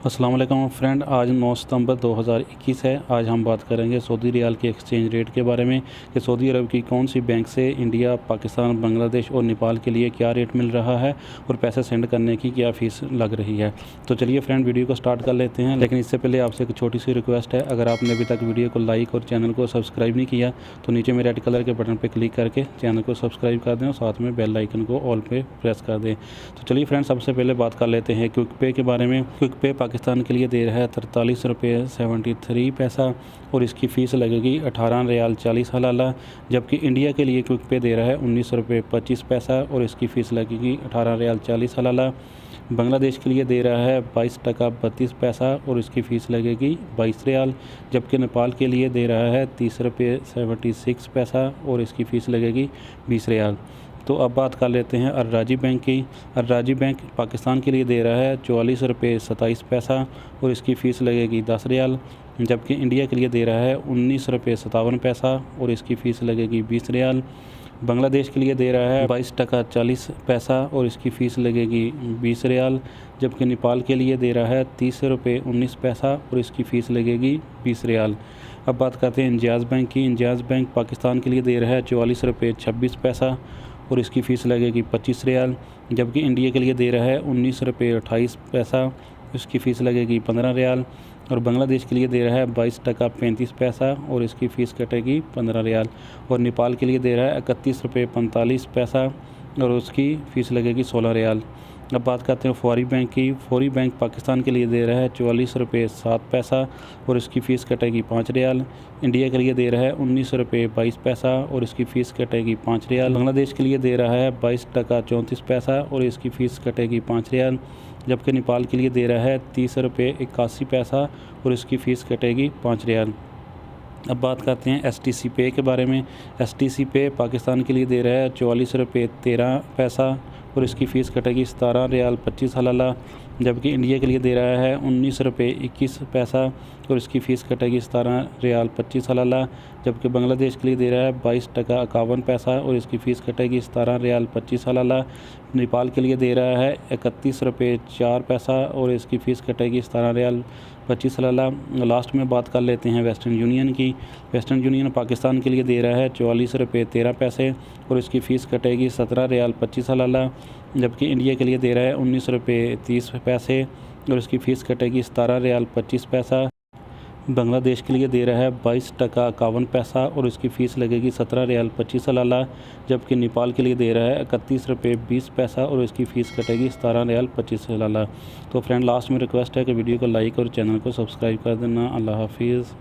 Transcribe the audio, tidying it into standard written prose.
अस्सलाम वालेकुम फ्रेंड, आज 9 सितंबर 2021 है। आज हम बात करेंगे सऊदी रियाल के एक्सचेंज रेट के बारे में कि सऊदी अरब की कौन सी बैंक से इंडिया, पाकिस्तान, बांग्लादेश और नेपाल के लिए क्या रेट मिल रहा है और पैसे सेंड करने की क्या फ़ीस लग रही है। तो चलिए फ्रेंड, वीडियो को स्टार्ट कर लेते हैं। लेकिन इससे पहले आपसे एक छोटी सी रिक्वेस्ट है, अगर आपने अभी तक वीडियो को लाइक और चैनल को सब्सक्राइब नहीं किया तो नीचे में रेड कलर के बटन पर क्लिक करके चैनल को सब्सक्राइब कर दें और साथ में बेल आइकन को ऑल पे प्रेस कर दें। तो चलिए फ्रेंड, सबसे पहले बात कर लेते हैं क्विक पे के बारे में। क्विक पे पाकिस्तान के लिए दे रहा है 43 रुपये 73 पैसा और इसकी फ़ीस लगेगी 18 रियाल 40 हलाला। जबकि इंडिया के लिए क्विक पे दे रहा है 19 रुपये 25 पैसा और इसकी फ़ीस लगेगी 18 रियाल 40 हलाला। बांग्लादेश के लिए दे रहा है 22 टका 32 पैसा और इसकी फ़ीस लगेगी 22 रियाल। जबकि नेपाल के लिए दे रहा है 30 रुपये 76 पैसा और इसकी फ़ीस लगेगी 20 रियाल। तो अब बात कर लेते हैं अर्राजी बैंक की। अर्राजी बैंक पाकिस्तान के लिए दे रहा है 44 रुपये 27 पैसा और इसकी फ़ीस लगेगी 10 रियाल। जबकि इंडिया के लिए दे रहा है 19 रुपये 57 पैसा और इसकी फ़ीस लगेगी 20 रियाल। बांग्लादेश के लिए दे रहा है 22 टका 40 पैसा और इसकी फ़ीस लगेगी 20 रियाल। जबकि नेपाल के लिए दे रहा है 30 रुपये 19 पैसा और इसकी फ़ीस लगेगी 20 रियाल। अब बात करते हैं इंजाज़ बैंक की। इंजाज़ बैंक पाकिस्तान के लिए दे रहा है 44 रुपये 26 पैसा और इसकी फ़ीस लगेगी 25 रियाल। जबकि इंडिया के लिए दे रहा है 19 रुपये 28 पैसा, इसकी फ़ीस लगेगी 15 रियाल। और बांग्लादेश के लिए दे रहा है 22 टका 35 पैसा और इसकी फ़ीस कटेगी 15 रियाल। और नेपाल के लिए दे रहा है 31 रुपये 45 पैसा और उसकी फ़ीस लगेगी 16 रियाल। अब बात करते हैं फौरी बैंक की। फौरी बैंक पाकिस्तान के लिए दे रहा है 44 रुपये 7 पैसा और इसकी फ़ीस कटेगी 5 रियाल। इंडिया के लिए दे रहा है 19 रुपये 22 पैसा और इसकी फ़ीस कटेगी 5 रियाल। बांग्लादेश के लिए दे रहा है 22 टका 34 पैसा और इसकी फ़ीस कटेगी 5 रियाल। जबकि नेपाल के लिए दे रहा है 30 रुपये 81 पैसा और इसकी फ़ीस कटेगी 5 रियाल। अब बात करते हैं STC पे के बारे में। STC पे पाकिस्तान के लिए दे रहा है 44 रुपये 13 पैसा और इसकी फ़ीस कटेगी 17 रियाल 25 हलाला। जबकि इंडिया के लिए दे रहा है 19 रुपये 21 पैसा और इसकी फ़ीस कटेगी 17 रियाल 25 हलाला। जबकि बांग्लादेश के लिए दे रहा है 22 टका 51 पैसा और इसकी फ़ीस कटेगी 17 रियाल 25 हलाला। नेपाल के लिए दे रहा है 31 रुपये 4 पैसा और इसकी फ़ीस कटेगी 17 रियाल 25 हलाला। लास्ट में बात कर लेते हैं वेस्टर्न यूनियन की। वेस्टर्न यूनियन पाकिस्तान के लिए दे रहा है 44 रुपये 13 पैसे और इसकी फ़ीस कटेगी 17 रियाल 25 हलाला। जबकि इंडिया के लिए दे रहा है 19 रुपये 30 पैसे और इसकी फ़ीस कटेगी 17 रियाल 25 पैसा। बांग्लादेश के लिए दे रहा है 22 टका 51 पैसा और इसकी फ़ीस लगेगी 17 रियाल 25 हलाला। जबकि नेपाल के लिए दे रहा है 31 रुपये 20 पैसा और इसकी फ़ीस कटेगी 17 रियाल 25 हलाला। तो फ्रेंड, लास्ट में रिक्वेस्ट है कि वीडियो को लाइक और चैनल को सब्सक्राइब कर देना। अल्लाह हाफिज़।